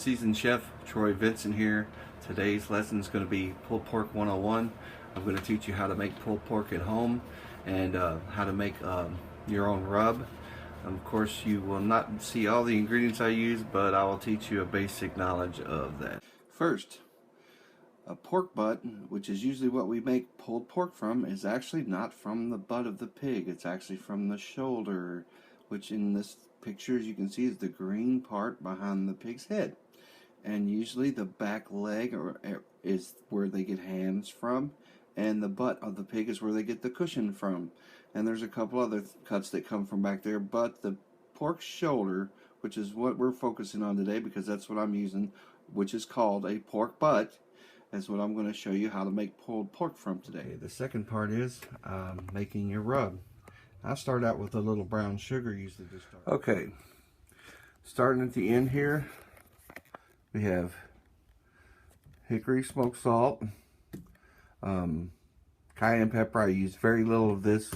Seasoned Chef Troy Vincent here. Today's lesson is going to be pulled pork 101. I'm going to teach you how to make pulled pork at home and how to make your own rub. Of course, you will not see all the ingredients I use, but I will teach you a basic knowledge of that. First, a pork butt, which is usually what we make pulled pork from, is actually not from the butt of the pig. It's actually from the shoulder, which in this picture, as you can see, is the green part behind the pig's head. And usually the back leg is where they get hams from, and the butt of the pig is where they get the cushion from. And there's a couple other cuts that come from back there, but the pork shoulder, which is what we're focusing on today because that's what I'm using, which is called a pork butt, is what I'm going to show you how to make pulled pork from today. The second part is making your rub. I start out with a little brown sugar usually to start. Okay, starting at the end here, we have hickory smoked salt, cayenne pepper. I use very little of this.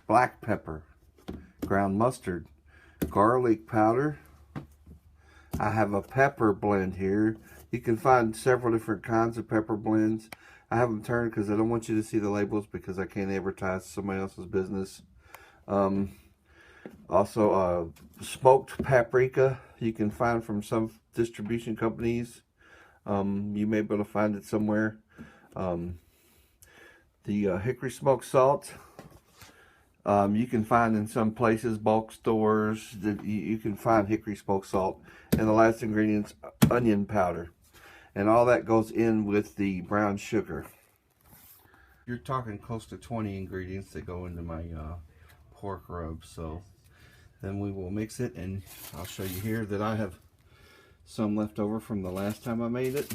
Black pepper, ground mustard, garlic powder. I have a pepper blend here. You can find several different kinds of pepper blends. I have them turned because I don't want you to see the labels because I can't advertise somebody else's business. Also, smoked paprika you can find from some distribution companies. You may be able to find it somewhere. The hickory smoked salt you can find in some places, bulk stores. That you can find hickory smoked salt. And the last ingredient's onion powder. And all that goes in with the brown sugar. You're talking close to 20 ingredients that go into my pork rub. So then we will mix it, and I'll show you here that I have some left over from the last time I made it.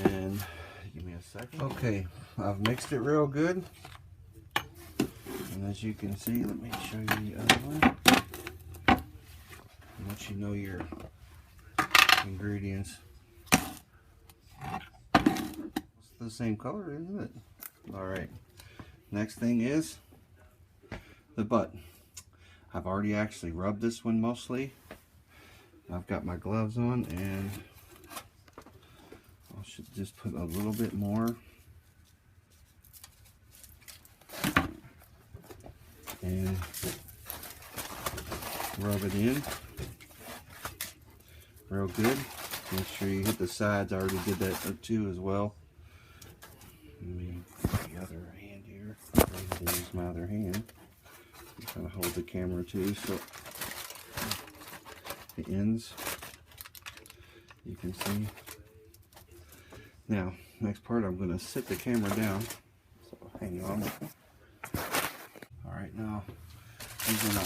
And give me a second. Okay, I've mixed it real good. And as you can see, let me show you the other one. Let you know your ingredients. It's the same color, isn't it? Alright. Next thing is the butt. I've already actually rubbed this one mostly. I've got my gloves on, and I should just put a little bit more. And rub it in real good. Make sure you hit the sides. I already did that too as well. Let me put the other hand here. I'm going to use my other hand. I'm trying to hold the camera too, so the ends you can see. Now, next part, I'm going to sit the camera down. So hang on. Alright, now I'm going to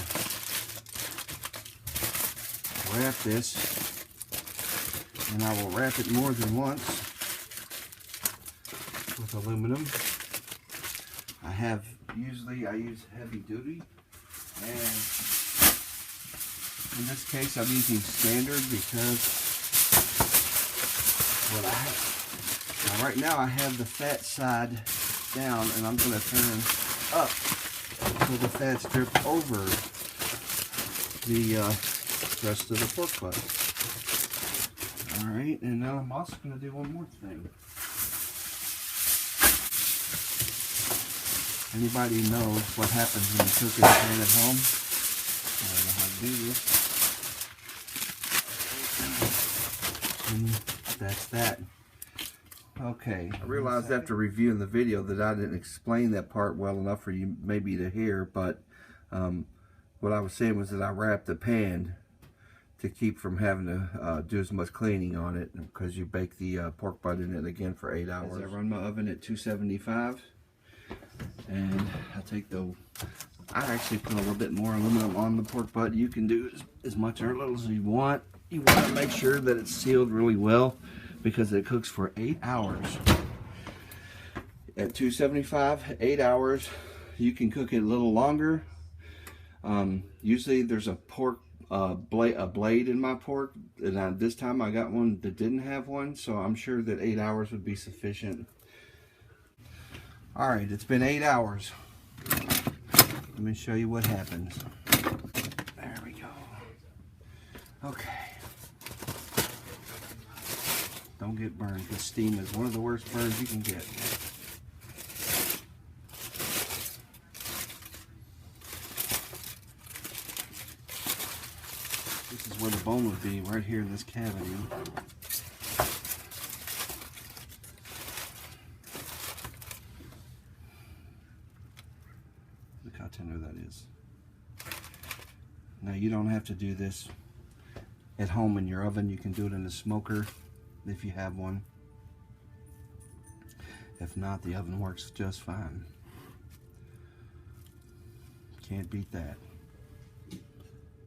wrap this, and I will wrap it more than once with aluminum. Usually I use heavy duty, and in this case I'm using standard because what I have, now right now I have the fat side down, and I'm going to turn up so the fat's dripped over the rest of the pork butt. Alright, and now I'm also going to do one more thing. Anybody knows what happens when you cook in a pan at home? I don't know how to do this. And that's that. Okay, I realized after reviewing the video that I didn't explain that part well enough for you maybe to hear, but what I was saying was that I wrapped the pan to keep from having to do as much cleaning on it, because you bake the pork butt in it again for 8 hours. I run my oven at 275, and I actually put a little bit more aluminum on the pork butt. You can do as much or little as you want. You want to make sure that it's sealed really well, because it cooks for 8 hours. At 275, 8 hours. You can cook it a little longer. Usually there's a pork blade in my pork, and this time I got one that didn't have one, so I'm sure that 8 hours would be sufficient. Alright, it's been 8 hours. Let me show you what happens. There we go. Okay. don't get burned, because steam is one of the worst burns you can get. This is where the bone would be, right here in this cavity. Look how tender that is. Now you don't have to do this at home in your oven. You can do it in the smoker if you have one. If not, the oven works just fine. Can't beat that.